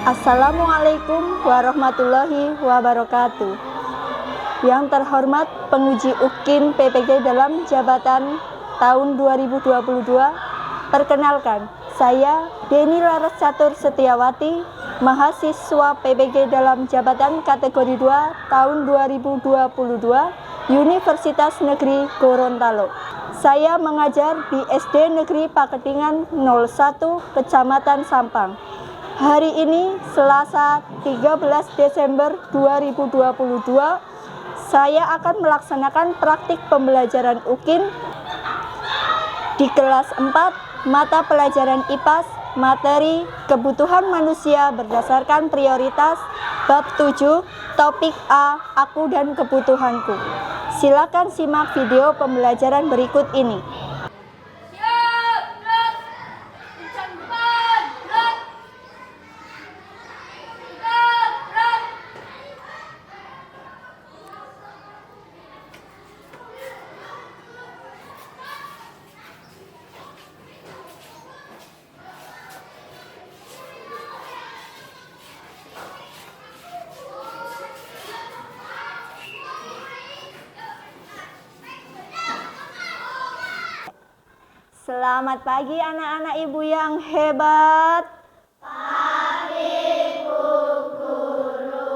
Assalamualaikum warahmatullahi wabarakatuh. Yang terhormat penguji UKIN PPG dalam jabatan tahun 2022, perkenalkan, saya Deni Laras Catur Setiawati, mahasiswa PPG dalam jabatan kategori 2 tahun 2022, Universitas Negeri Gorontalo. Saya mengajar di SD Negeri Paketingan 01, Kecamatan Sampang. Hari ini Selasa 13 Desember 2022, saya akan melaksanakan praktik pembelajaran UKIN di kelas 4 mata pelajaran IPAS materi kebutuhan manusia berdasarkan prioritas bab 7 topik A, aku dan kebutuhanku. Silakan simak video pembelajaran berikut ini. Selamat pagi anak-anak ibu yang hebat. Pagi Bu Guru.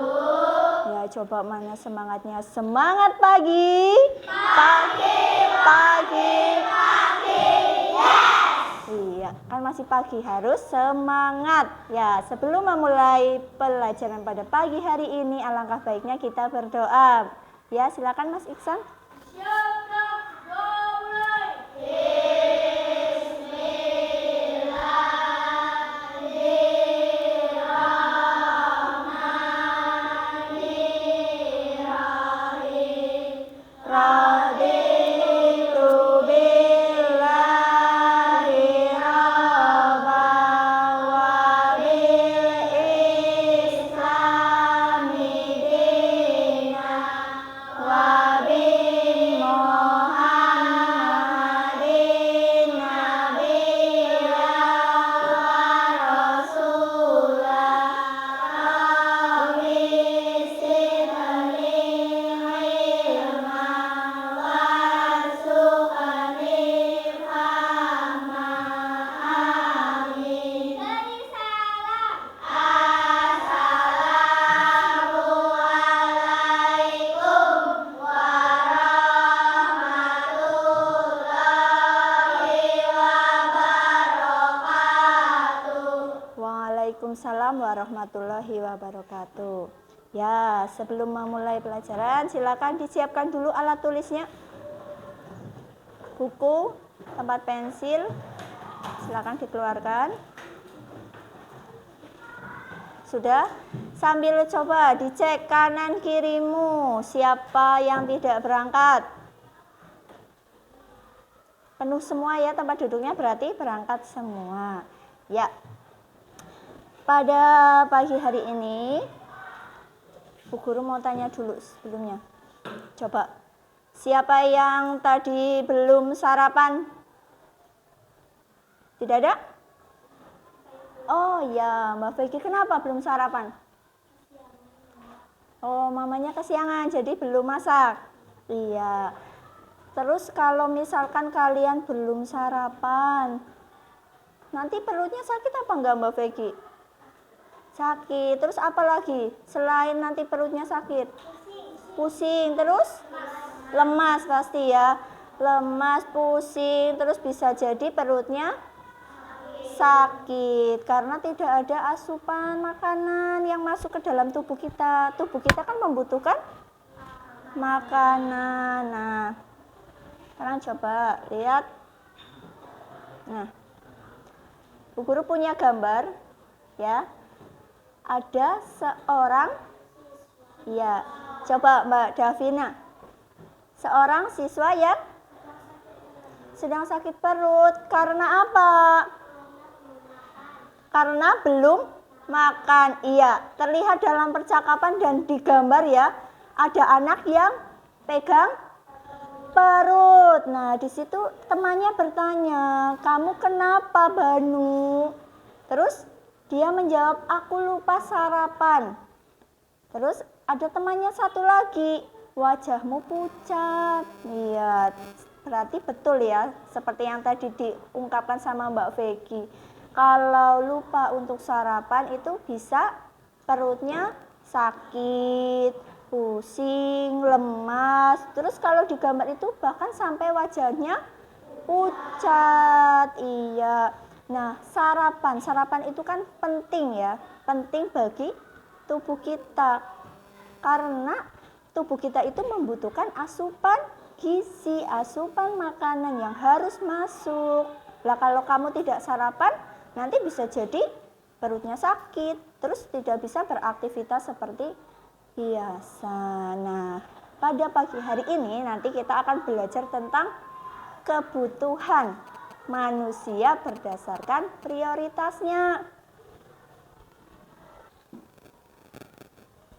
Ya, coba mana semangatnya? Semangat pagi. Pagi, pagi, pagi. Yes. Iya, kan masih pagi, harus semangat. Ya, sebelum memulai pelajaran pada pagi hari ini, alangkah baiknya kita berdoa. Ya, silakan Mas Iksan. Waalaikumsalam warahmatullahi wabarakatuh. Ya, sebelum memulai pelajaran, silakan disiapkan dulu alat tulisnya. Buku, tempat pensil, silakan dikeluarkan. Sudah? Sambil coba dicek kanan kirimu, siapa yang tidak berangkat. Penuh semua ya tempat duduknya, berarti berangkat semua. Ya. Pada pagi hari ini, Bu Guru mau tanya dulu sebelumnya. Coba, siapa yang tadi belum sarapan? Tidak ada? Oh ya, Mbak Vicky, kenapa belum sarapan? Oh, mamanya kesiangan, jadi belum masak. Iya. Terus kalau misalkan kalian belum sarapan, nanti perutnya sakit apa enggak Mbak Vicky? Sakit. Terus apa lagi selain nanti perutnya sakit? Pusing. Terus lemas pasti ya. Lemas, pusing, terus bisa jadi perutnya sakit karena tidak ada asupan makanan yang masuk ke dalam tubuh kita. Tubuh kita kan membutuhkan makanan. Nah, sekarang coba lihat. Nah, Bu Guru punya gambar ya. Ada seorang, ya, coba Mbak Davina, seorang siswa yang sedang sakit perut. Karena apa? Karena belum makan. Iya, terlihat dalam percakapan dan di gambar ya, ada anak yang pegang perut. Nah, di situ temannya bertanya, "Kamu kenapa, Banu?" Terus Dia menjawab, aku lupa sarapan. Terus ada temannya satu lagi, wajahmu pucat. Iya, berarti betul ya, seperti yang tadi diungkapkan sama Mbak Vegi. Kalau lupa untuk sarapan itu bisa perutnya sakit, pusing, lemas. Terus kalau di gambar itu bahkan sampai wajahnya pucat. Iya. Nah, sarapan itu kan penting ya, penting bagi tubuh kita. Karena tubuh kita itu membutuhkan asupan gizi, asupan makanan yang harus masuk. Lah kalau kamu tidak sarapan, nanti bisa jadi perutnya sakit, terus tidak bisa beraktivitas seperti biasa. Nah, pada pagi hari ini nanti kita akan belajar tentang kebutuhan manusia berdasarkan prioritasnya.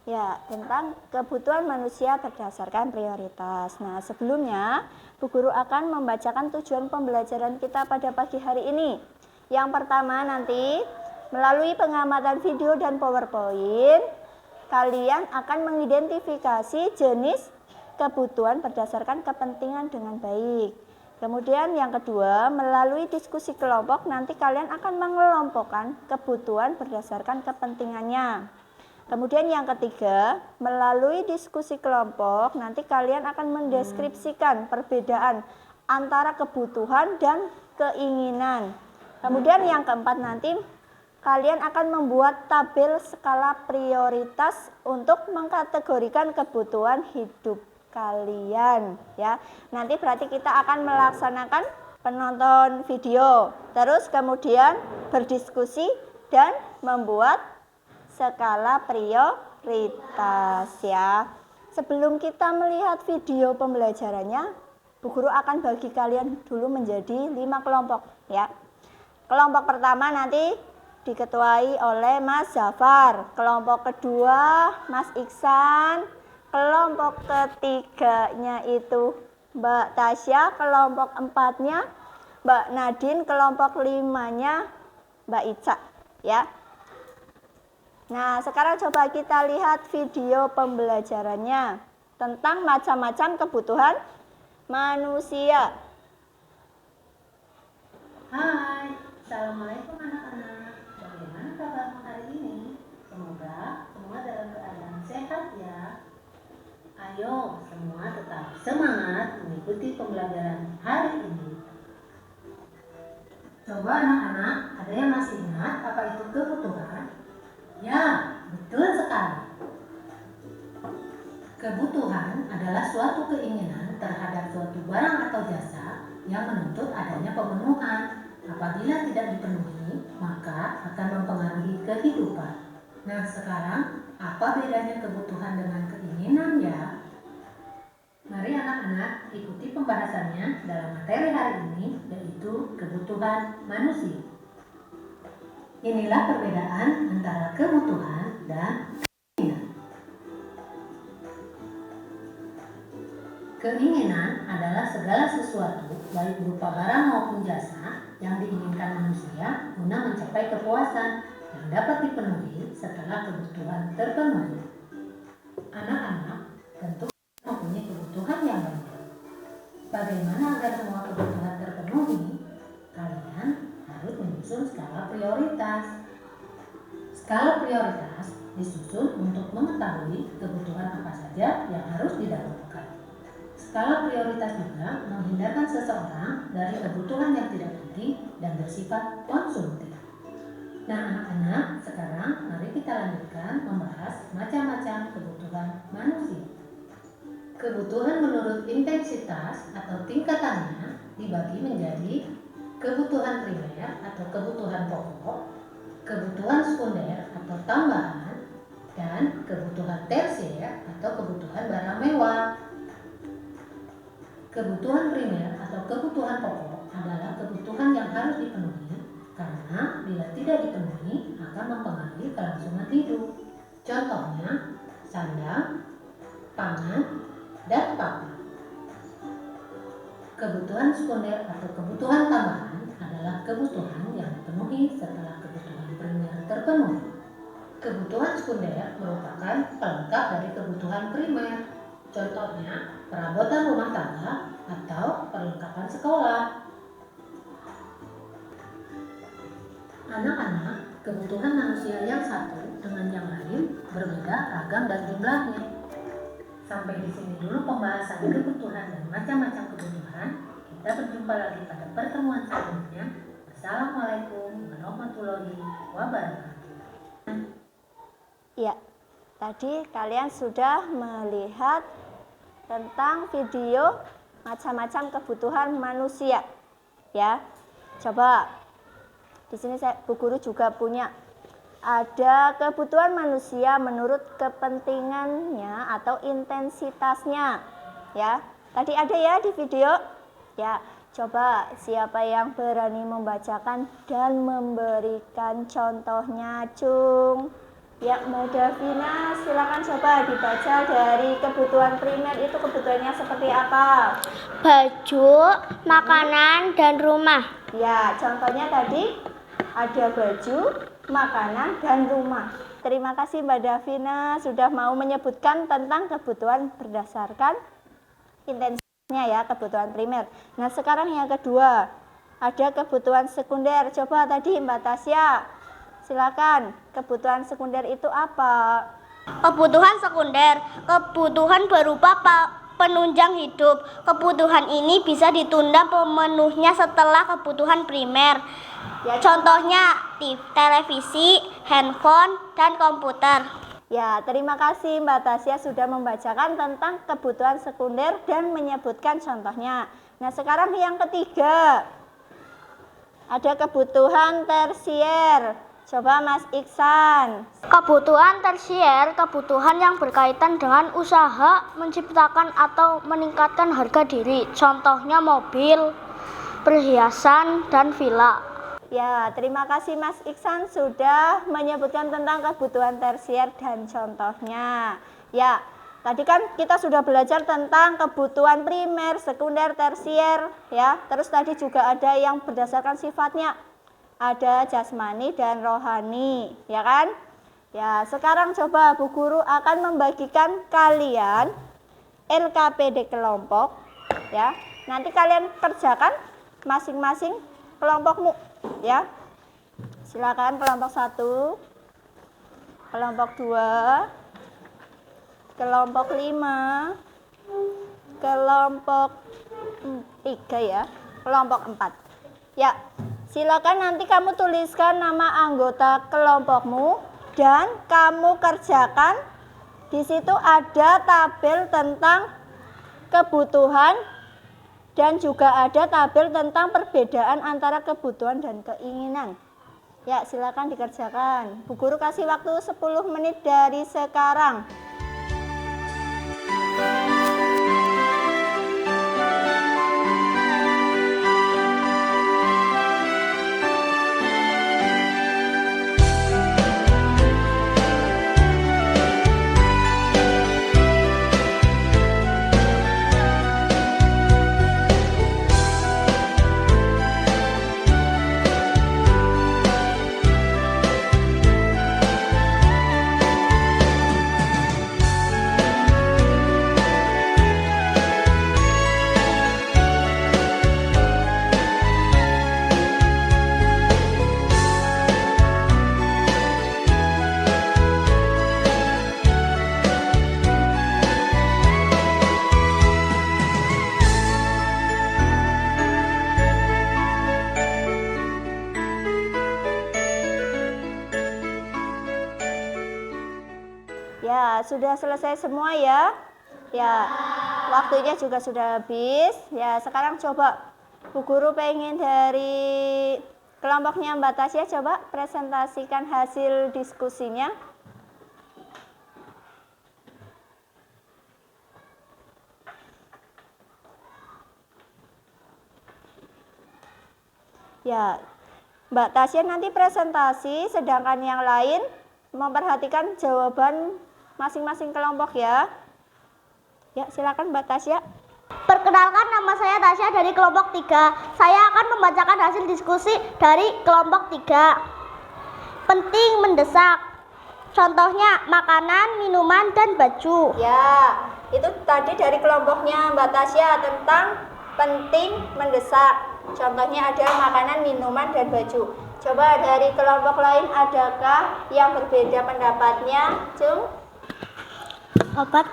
Ya, tentang kebutuhan manusia berdasarkan prioritas. Nah, sebelumnya Bu Guru akan membacakan tujuan pembelajaran kita pada pagi hari ini. Yang pertama nanti, melalui pengamatan video dan PowerPoint, kalian akan mengidentifikasi jenis kebutuhan berdasarkan kepentingan dengan baik. Kemudian yang kedua, melalui diskusi kelompok, nanti kalian akan mengelompokkan kebutuhan berdasarkan kepentingannya. Kemudian yang ketiga, melalui diskusi kelompok, nanti kalian akan mendeskripsikan perbedaan antara kebutuhan dan keinginan. Kemudian yang keempat nanti, kalian akan membuat tabel skala prioritas untuk mengkategorikan kebutuhan hidup kalian. Ya, nanti berarti kita akan melaksanakan penonton video, terus kemudian berdiskusi dan membuat skala prioritas ya. Sebelum kita melihat video pembelajarannya, Bu Guru akan bagi kalian dulu menjadi 5 kelompok ya. Kelompok pertama nanti diketuai oleh Mas Zafar, kelompok kedua Mas Iksan, kelompok ketiganya itu Mbak Tasya, kelompok empatnya Mbak Nadine, kelompok limanya Mbak Ica ya. Nah, sekarang coba kita lihat video pembelajarannya tentang macam-macam kebutuhan manusia. Hai, Assalamualaikum anak-anak. Bagaimana kabarmu hari ini? Semoga semua dalam keadaan sehat ya. Ayo, semua tetap semangat mengikuti pembelajaran hari ini. Coba anak-anak, ada yang masih ingat apa itu kebutuhan? Ya, betul sekali. Kebutuhan adalah suatu keinginan terhadap suatu barang atau jasa yang menuntut adanya pemenuhan. Apabila tidak dipenuhi, maka akan mempengaruhi kehidupan. Nah, sekarang apa bedanya kebutuhan dengan keinginan ya? Mari anak-anak ikuti pembahasannya dalam materi hari ini, yaitu kebutuhan manusia. Inilah perbedaan antara kebutuhan dan keinginan. Keinginan adalah segala sesuatu, baik berupa barang maupun jasa, yang diinginkan manusia guna mencapai kepuasan yang dapat dipenuhi setelah kebutuhan terpenuhi. Anak-anak tentu mempunyai kebutuhan yang banyak. Bagaimana agar semua kebutuhan terpenuhi? Kalian harus menyusun skala prioritas. Skala prioritas disusun untuk mengetahui kebutuhan apa saja yang harus didahulukan. Skala prioritas juga menghindarkan seseorang dari kebutuhan yang tidak penting dan bersifat konsumtif. Nah anak-anak, sekarang mari kita lanjutkan membahas macam-macam kebutuhan manusia. Kebutuhan menurut intensitas atau tingkatannya dibagi menjadi kebutuhan primer atau kebutuhan pokok, kebutuhan sekunder atau tambahan, dan kebutuhan tersier atau kebutuhan barang mewah. Kebutuhan primer atau kebutuhan pokok adalah kebutuhan yang harus dipenuhi karena bila tidak dipenuhi akan mempengaruhi kelangsungan hidup. Contohnya, sandang, pangan, dan papan. Kebutuhan sekunder atau kebutuhan tambahan adalah kebutuhan yang dipenuhi setelah kebutuhan primer terpenuhi. terpenuhi. Kebutuhan sekunder merupakan pelengkap dari kebutuhan primer. Contohnya, perabotan rumah tangga atau perlengkapan sekolah. Anak-anak, kebutuhan manusia yang satu dengan yang lain berbeda ragam dan jumlahnya. Sampai di sini dulu pembahasan kebutuhan dan macam-macam kebutuhan. Kita berjumpa lagi pada pertemuan selanjutnya. Assalamualaikum warahmatullahi wabarakatuh. Ya, tadi kalian sudah melihat tentang video macam-macam kebutuhan manusia. Ya, coba di sini Bu Guru juga punya. Ada kebutuhan manusia menurut kepentingannya atau intensitasnya. Ya, tadi ada ya di video. Ya, coba siapa yang berani membacakan dan memberikan contohnya, Cung? Ya, Mbak Davina, silakan coba dibaca dari kebutuhan primer itu kebutuhannya seperti apa? Baju, makanan, dan rumah. Ya, contohnya tadi ada baju, makanan, dan rumah. Terima kasih Mbak Davina sudah mau menyebutkan tentang kebutuhan berdasarkan intensitasnya ya, kebutuhan primer. Nah, sekarang yang kedua, ada kebutuhan sekunder. Coba tadi Mbak Tasya, silakan. Kebutuhan sekunder itu apa? Kebutuhan sekunder, kebutuhan berupa penunjang hidup. Kebutuhan ini bisa ditunda pemenuhnya setelah kebutuhan primer. Ya, Contohnya televisi, handphone, dan komputer. Ya, terima kasih Mbak Tasya sudah membacakan tentang kebutuhan sekunder dan menyebutkan contohnya. Nah, sekarang yang ketiga, ada kebutuhan tersier. Coba Mas Iksan. Kebutuhan tersier, kebutuhan yang berkaitan dengan usaha menciptakan atau meningkatkan harga diri. Contohnya mobil, perhiasan, dan villa. Ya, terima kasih Mas Iksan sudah menyebutkan tentang kebutuhan tersier dan contohnya. Ya, tadi kan kita sudah belajar tentang kebutuhan primer, sekunder, tersier, ya. Terus tadi juga ada yang berdasarkan sifatnya. Ada jasmani dan rohani, ya kan? Ya, sekarang coba Bu Guru akan membagikan kalian LKPD kelompok, ya. Nanti kalian kerjakan masing-masing kelompokmu, ya. Silakan kelompok 1, kelompok 2, kelompok 5, kelompok 3 ya, kelompok 4. Ya, silakan nanti kamu tuliskan nama anggota kelompokmu dan kamu kerjakan. Di situ ada tabel tentang kebutuhan dan juga ada tabel tentang perbedaan antara kebutuhan dan keinginan. Ya, silakan dikerjakan. Bu Guru kasih waktu 10 menit dari sekarang. Ya, sudah selesai semua ya. Ya, waktunya juga sudah habis. Ya, sekarang coba Bu Guru pengen dari kelompoknya Mbak Tasya coba presentasikan hasil diskusinya. Ya, Mbak Tasya nanti presentasi, sedangkan yang lain memperhatikan jawaban masing-masing kelompok ya. Ya, silakan Mbak Tasya. Perkenalkan, nama saya Tasya dari kelompok 3. Saya akan membacakan hasil diskusi dari kelompok 3. penting, mendesak. Contohnya makanan, minuman, dan baju. Ya, itu tadi dari kelompoknya Mbak Tasya tentang penting, mendesak. Contohnya ada makanan, minuman, dan baju. Coba dari kelompok lain adakah yang berbeda pendapatnya, Cung? Obat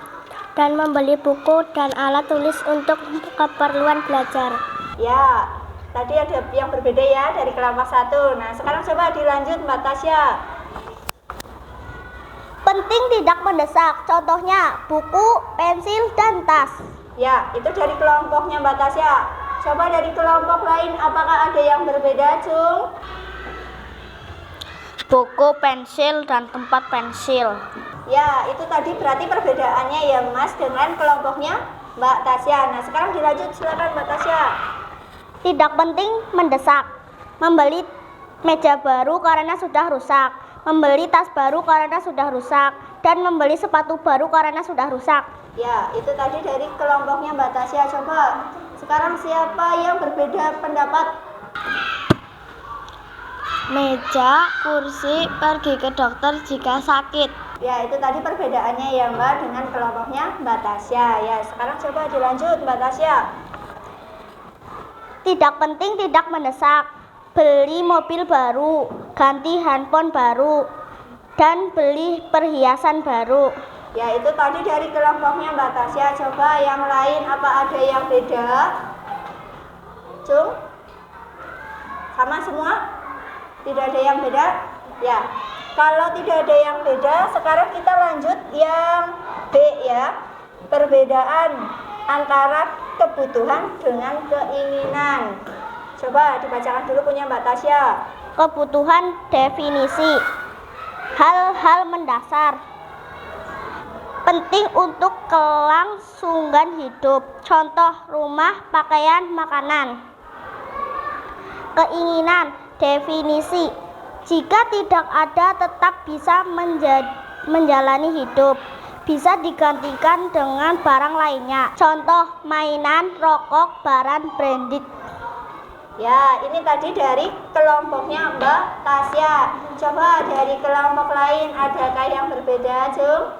dan membeli buku dan alat tulis untuk keperluan belajar. Ya, tadi ada yang berbeda ya dari kelompok 1. Nah, sekarang coba dilanjut Mbak Tasya. Penting, tidak mendesak. Contohnya buku, pensil, dan tas. Ya, itu dari kelompoknya Mbak Tasya. Coba dari kelompok lain apakah ada yang berbeda, Cung? Buku, pensil, dan tempat pensil. Ya, itu tadi berarti perbedaannya ya Mas dengan kelompoknya Mbak Tasya. Nah, sekarang dilanjut, silakan Mbak Tasya. Tidak penting, mendesak. Membeli meja baru karena sudah rusak. Membeli tas baru karena sudah rusak. Dan membeli sepatu baru karena sudah rusak. Ya, itu tadi dari kelompoknya Mbak Tasya. Coba sekarang siapa yang berbeda pendapat? Meja, kursi, pergi ke dokter jika sakit. Ya, itu tadi perbedaannya ya Mbak dengan kelompoknya Mbak Tasya. Ya, sekarang coba dilanjut Mbak Tasya. Tidak penting, tidak mendesak. Beli mobil baru, ganti handphone baru, dan beli perhiasan baru. Ya, itu tadi dari kelompoknya Mbak Tasya. Coba yang lain apa ada yang beda? Cung? Sama semua? Tidak ada yang beda? Ya. Kalau tidak ada yang beda, sekarang kita lanjut yang B ya. Perbedaan antara kebutuhan dengan keinginan. Coba dibacakan dulu punya Mbak Tasya. Kebutuhan, definisi. Hal-hal mendasar. Penting untuk kelangsungan hidup. Contoh rumah, pakaian, makanan. Keinginan, definisi. Jika tidak ada tetap bisa menjalani hidup. Bisa digantikan dengan barang lainnya. Contoh mainan, rokok, barang branded. Ya, ini tadi dari kelompoknya Mbak Tasya. Coba dari kelompok lain adakah yang berbeda, Cung?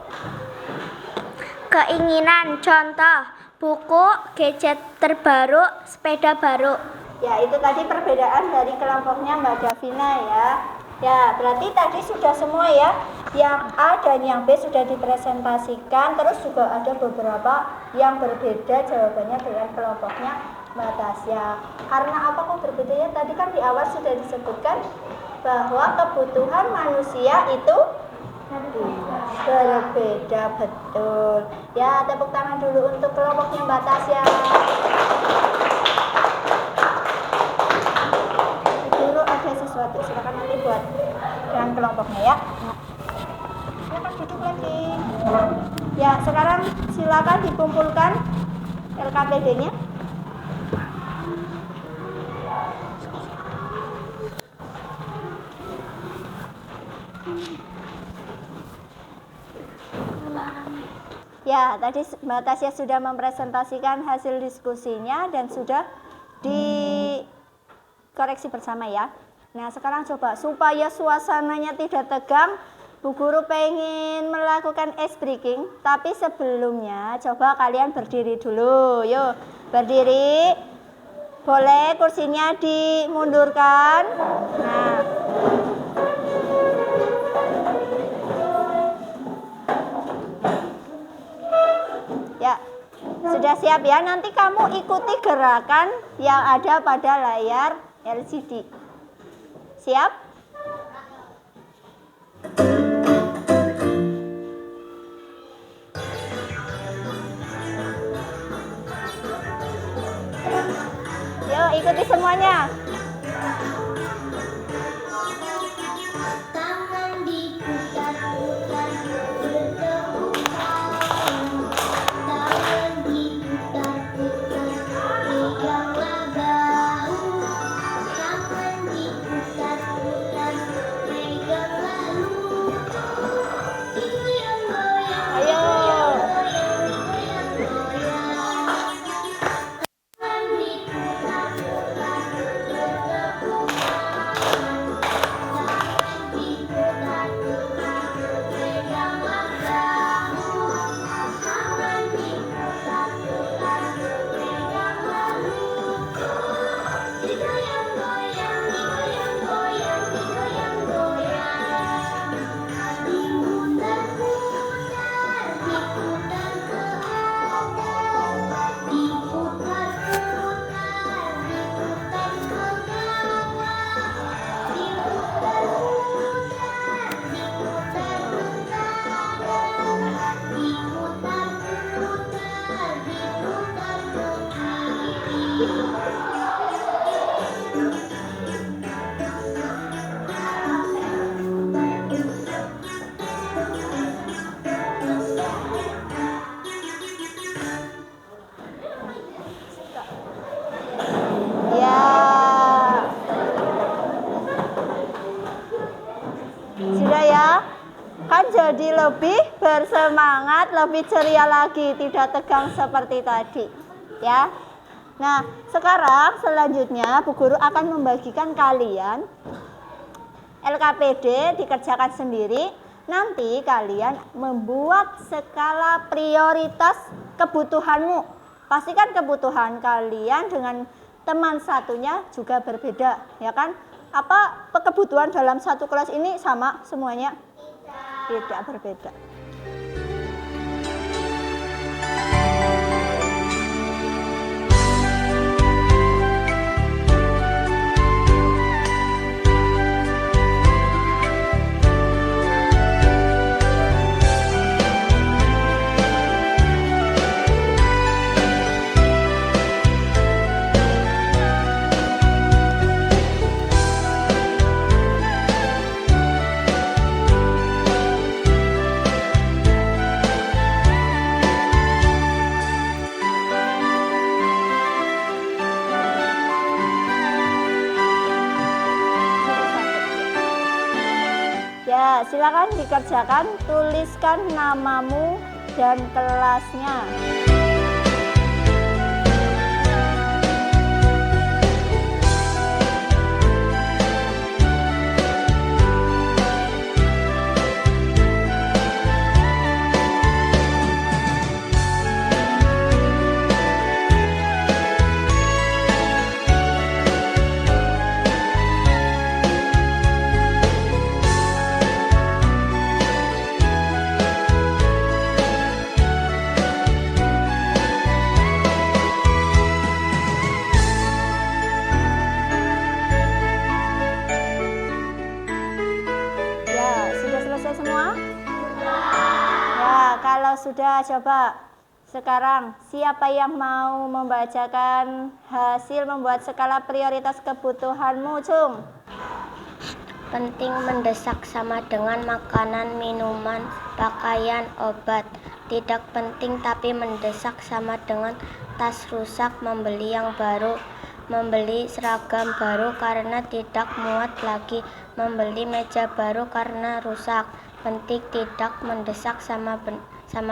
Keinginan, contoh buku, gadget terbaru, sepeda baru. Ya, itu tadi perbedaan dari kelompoknya Mbak Davina ya. Ya, berarti tadi sudah semua ya. Yang A dan yang B sudah dipresentasikan. Terus juga ada beberapa yang berbeda jawabannya dengan kelompoknya Mbak Tasya. Karena apa kok berbeda ya? Tadi kan di awal sudah disebutkan bahwa kebutuhan manusia itu berbeda, betul. Ya, tepuk tangan dulu untuk kelompoknya Mbak Tasya. Dulu ada sesuatu, silakan nanti buat dengan kelompoknya ya. Silakan duduk lagi. Ya, sekarang silakan dikumpulkan LKPD-nya. Ya, tadi Mbak Tasya sudah mempresentasikan hasil diskusinya dan sudah dikoreksi bersama ya. Nah, sekarang coba supaya suasananya tidak tegang, Bu Guru pengen melakukan ice breaking, tapi sebelumnya coba kalian berdiri dulu. Yuk, berdiri. Boleh kursinya dimundurkan. Nah, ya, sudah siap ya. Nanti kamu ikuti gerakan yang ada pada layar LCD. Siap? Yuk, ikuti semuanya. Tangan diputar-putar bertepuk tangan. Tangan diputar-putar peganglah bahu. Tangan diputar-putar peganglah lutut. Goyang-goyang, Ayo. goyang-goyang. Tangan diputar-putar Sudah ya? Kan jadi lebih bersemangat, lebih ceria lagi, tidak tegang seperti tadi. Ya. Nah, sekarang selanjutnya Bu Guru akan membagikan kalian LKPD dikerjakan sendiri. Nanti kalian membuat skala prioritas kebutuhanmu. Pastikan kebutuhan kalian dengan teman satunya juga berbeda, ya kan? Apa kebutuhan dalam satu kelas ini sama semuanya? Tidak, berbeda. Ya, silakan dikerjakan, tuliskan namamu dan kelasnya. Semua? Ya, kalau sudah, coba sekarang siapa yang mau membacakan hasil membuat skala prioritas kebutuhanmu, Cung? Penting mendesak sama dengan makanan, minuman, pakaian, obat. Tidak penting tapi mendesak sama dengan tas rusak, membeli yang baru, membeli seragam baru karena tidak muat lagi, membeli meja baru karena rusak. Penting tidak mendesak sama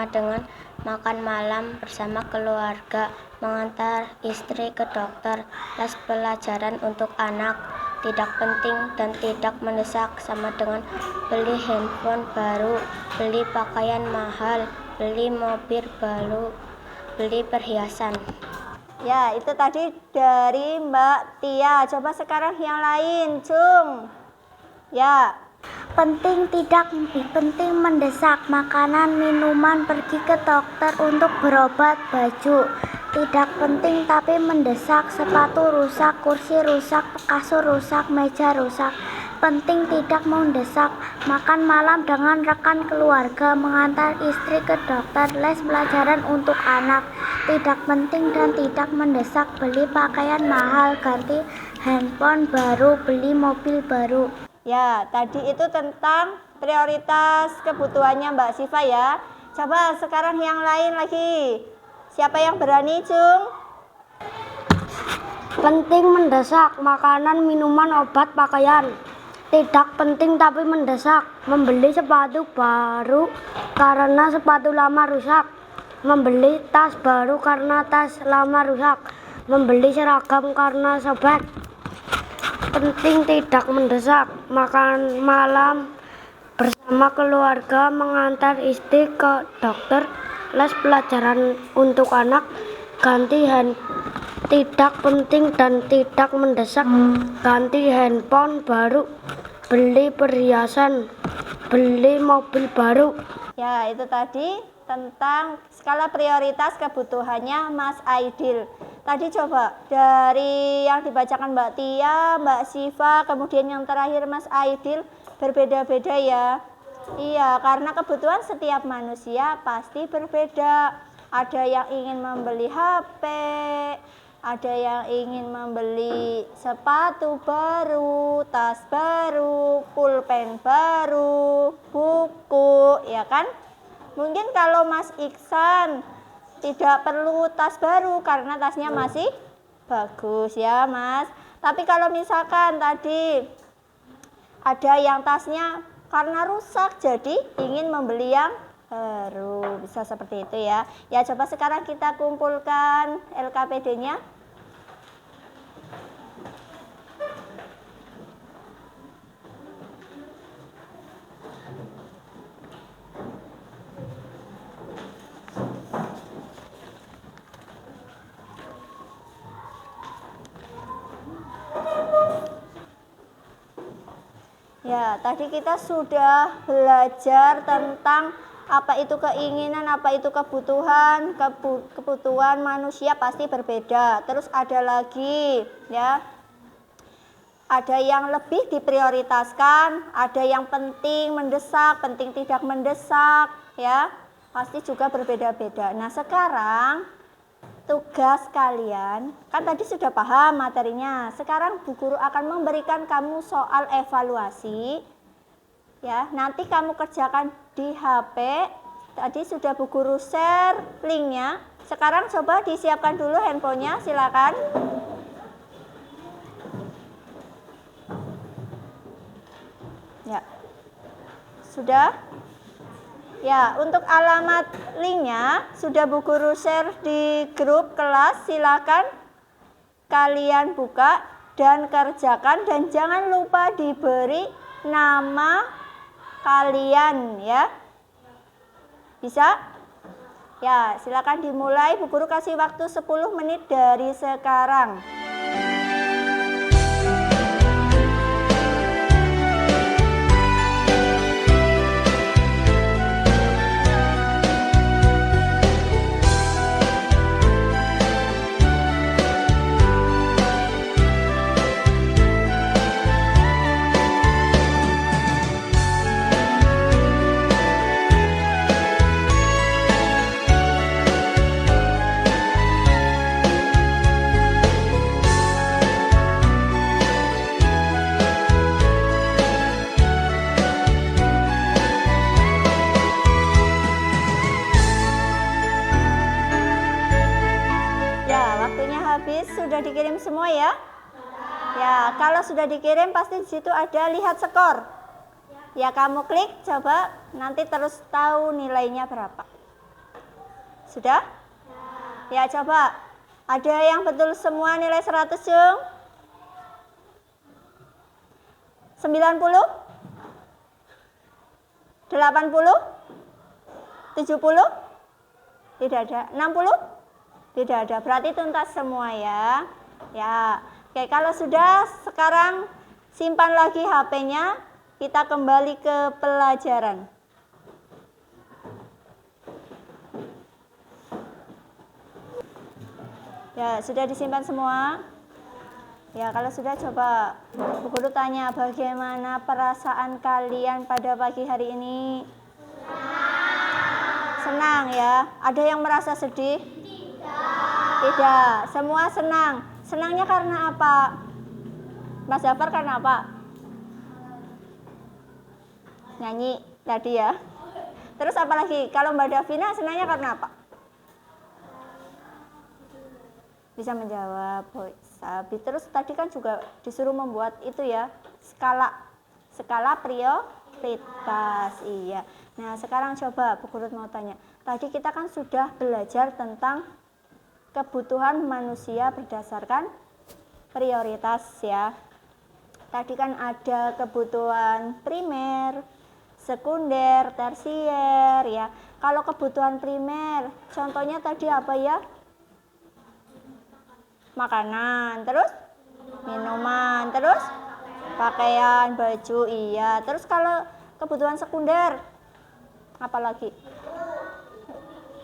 dengan makan malam bersama keluarga, mengantar istri ke dokter, les pelajaran untuk anak. Tidak penting dan tidak mendesak sama dengan beli handphone baru, beli pakaian mahal, beli mobil baru, beli perhiasan. Ya, itu tadi dari Mbak Tia. Coba sekarang yang lain, Cung. Ya. Penting tidak penting mendesak makanan, minuman, pergi ke dokter untuk berobat, baju. Tidak penting tapi mendesak sepatu rusak, kursi rusak, kasur rusak, meja rusak. Penting tidak mendesak makan malam dengan rekan keluarga, mengantar istri ke dokter, les pelajaran untuk anak. Tidak penting dan tidak mendesak beli pakaian mahal, ganti handphone baru, beli mobil baru. Ya, tadi itu tentang prioritas kebutuhannya Mbak Siva ya. Coba sekarang yang lain lagi. Siapa yang berani, Cung? Penting mendesak makanan, minuman, obat, pakaian. Tidak penting tapi mendesak membeli sepatu baru karena sepatu lama rusak. Membeli tas baru karena tas lama rusak. Membeli seragam karena sobek. Penting tidak mendesak makan malam bersama keluarga, mengantar istri ke dokter, les pelajaran untuk anak, ganti tidak penting dan tidak mendesak ganti handphone baru, beli perhiasan, beli mobil baru. Ya, itu tadi tentang skala prioritas kebutuhannya Mas Aidil. Tadi coba dari yang dibacakan Mbak Tia, Mbak Siva, kemudian yang terakhir Mas Aidil, berbeda-beda ya. Iya, karena kebutuhan setiap manusia pasti berbeda. Ada yang ingin membeli HP, ada yang ingin membeli sepatu baru, tas baru, pulpen baru, buku, ya kan? Mungkin kalau Mas Iksan tidak perlu tas baru karena tasnya masih bagus ya Mas. Tapi kalau misalkan tadi ada yang tasnya karena rusak jadi ingin membeli yang baru. Bisa seperti itu ya. Ya, coba sekarang kita kumpulkan LKPD-nya. Ya, tadi kita sudah belajar tentang apa itu keinginan, apa itu kebutuhan. Kebutuhan manusia pasti berbeda. Terus ada lagi ya. Ada yang lebih diprioritaskan, ada yang penting mendesak, penting tidak mendesak ya. Pasti juga berbeda-beda. Nah, sekarang tugas kalian, kan tadi sudah paham materinya. Sekarang Bu Guru akan memberikan kamu soal evaluasi. Ya, nanti kamu kerjakan di HP. Tadi sudah Bu Guru share linknya. Sekarang coba disiapkan dulu handphonenya, silakan. Ya, sudah. Ya, untuk alamat linknya sudah Bu Guru share di grup kelas, silakan kalian buka dan kerjakan dan jangan lupa diberi nama kalian ya. Bisa? Ya, silakan dimulai. Bu Guru kasih waktu 10 menit dari sekarang. Habis, sudah dikirim semua ya? Ya, kalau sudah dikirim pasti di situ ada lihat skor. Ya, kamu klik, coba nanti terus tahu nilainya berapa. Sudah? Ya, coba. Ada yang betul semua nilai 100, Jung? 90? 80? 70? Tidak ada. 60? Tidak ada, berarti tuntas semua ya. Ya, oke, kalau sudah sekarang simpan lagi HP-nya, kita kembali ke pelajaran. Ya, sudah disimpan semua? Ya, kalau sudah coba Bu Guru tanya, bagaimana perasaan kalian pada pagi hari ini? Senang ya. Ada yang merasa sedih? Tidak, semua senang. Senangnya karena apa? Mas Jafar karena apa? Nyanyi tadi ya. Terus apa lagi? Kalau Mbak Davina senangnya karena apa? Bisa menjawab. Sabi. Terus tadi kan juga disuruh membuat itu ya, skala prioritas. Iya. Nah, sekarang coba Bu Guru mau tanya. Tadi kita kan sudah belajar tentang kebutuhan manusia berdasarkan prioritas ya. Tadi kan ada kebutuhan primer, sekunder, tersier ya. Kalau kebutuhan primer, contohnya tadi apa ya? Makanan, terus minuman, terus pakaian, baju, iya. Terus kalau kebutuhan sekunder, apa lagi?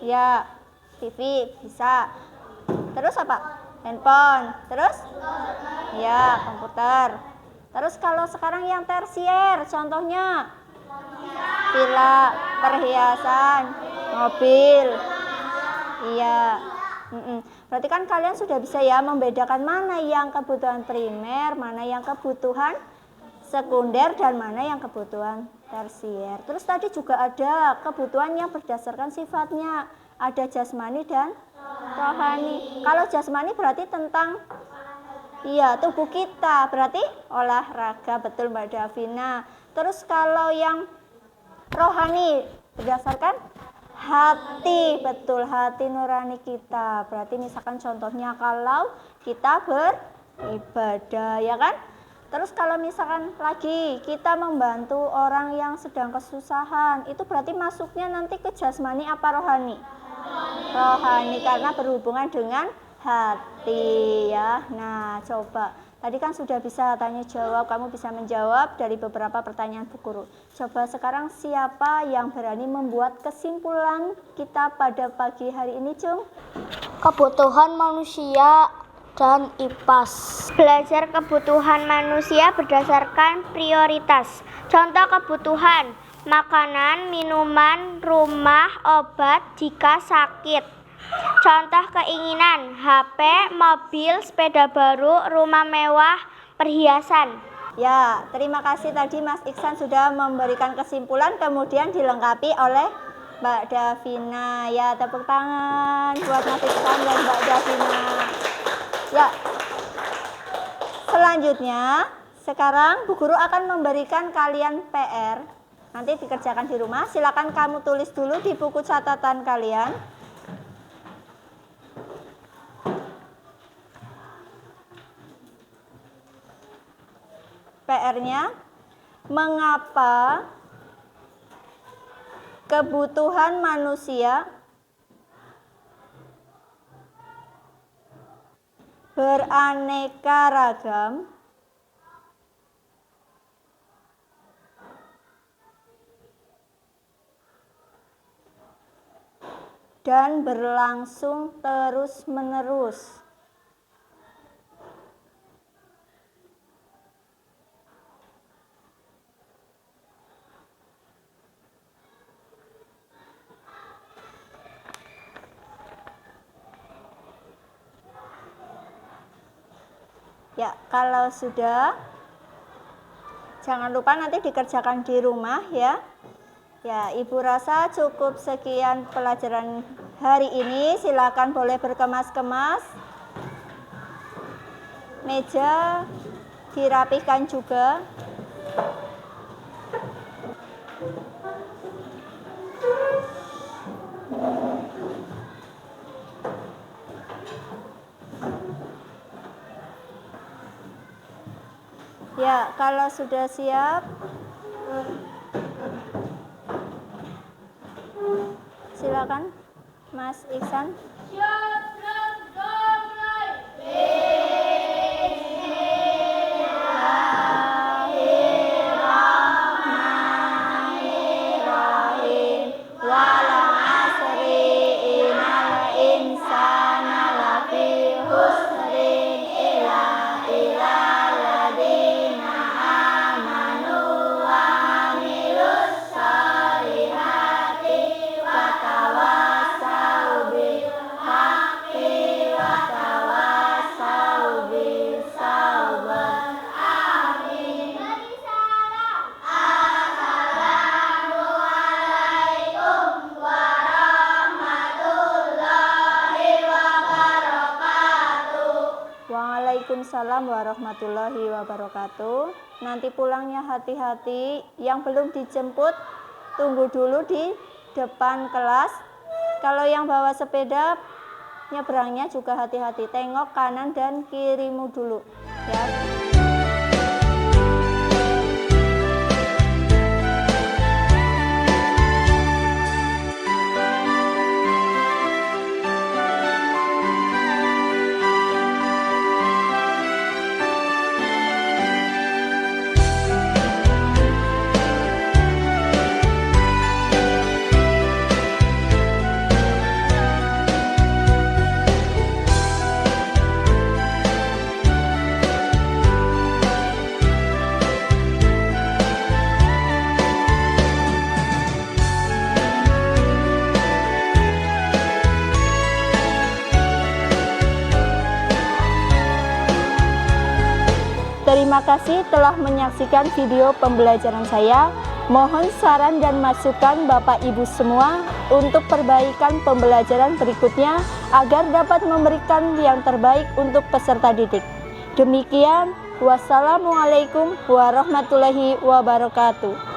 Ya, TV bisa. Terus apa? Handphone. Terus? Ya, komputer. Terus kalau sekarang yang tersier, contohnya villa, perhiasan, mobil. Iya. Berarti kan kalian sudah bisa ya membedakan mana yang kebutuhan primer, mana yang kebutuhan sekunder, dan mana yang kebutuhan tersier. Terus tadi juga ada kebutuhan yang berdasarkan sifatnya. Ada jasmani dan rohani. Kalau jasmani berarti tentang tubuh kita, berarti olahraga, betul Mbak Davina. Terus kalau yang rohani berdasarkan hati, betul, hati nurani kita. Berarti misalkan contohnya kalau kita beribadah, ya kan? Terus kalau misalkan lagi kita membantu orang yang sedang kesusahan, itu berarti masuknya nanti ke jasmani apa rohani? Rohani, karena berhubungan dengan hati ya. Nah, coba tadi kan sudah bisa tanya jawab, kamu bisa menjawab dari beberapa pertanyaan Bu Guru. Coba sekarang siapa yang berani membuat kesimpulan kita pada pagi hari ini, Cung? Kebutuhan manusia dan IPAS. Belajar kebutuhan manusia berdasarkan prioritas. Contoh kebutuhan: makanan, minuman, rumah, obat jika sakit. Contoh keinginan: HP, mobil, sepeda baru, rumah mewah, perhiasan. Ya, terima kasih tadi Mas Iksan sudah memberikan kesimpulan, kemudian dilengkapi oleh Mbak Davina. Ya, tepuk tangan buat Mas Iksan dan Mbak Davina. Ya, selanjutnya sekarang Bu Guru akan memberikan kalian PR. Nanti dikerjakan di rumah. Silakan kamu tulis dulu di buku catatan kalian. PR-nya, mengapa kebutuhan manusia beraneka ragam dan berlangsung terus-menerus. Ya, kalau sudah, jangan lupa nanti dikerjakan di rumah ya. Ya, Ibu rasa cukup sekian pelajaran hari ini. Silakan boleh berkemas-kemas. Meja dirapihkan juga. Ya, kalau sudah siap, silakan Mas Iksan. Bismillahirrahmanirrahim. Wal asri innal insana lafi khusrin illa ladina amanu wa amilus solihati wa tawasau bil haqqi wa tawasau bis sabr. Amin. Assalamualaikum warahmatullahi wabarakatuh. Waalaikumsalam warahmatullahi wabarakatuh. Nanti pulangnya hati-hati. Yang belum dijemput, tunggu dulu di depan kelas. Kalau yang bawa sepeda, nyebrangnya juga hati-hati. Tengok kanan dan kirimu dulu ya. Terima kasih telah menyaksikan video pembelajaran saya. Mohon saran dan masukan Bapak Ibu semua untuk perbaikan pembelajaran berikutnya agar dapat memberikan yang terbaik untuk peserta didik. Demikian, Wassalamualaikum warahmatullahi wabarakatuh.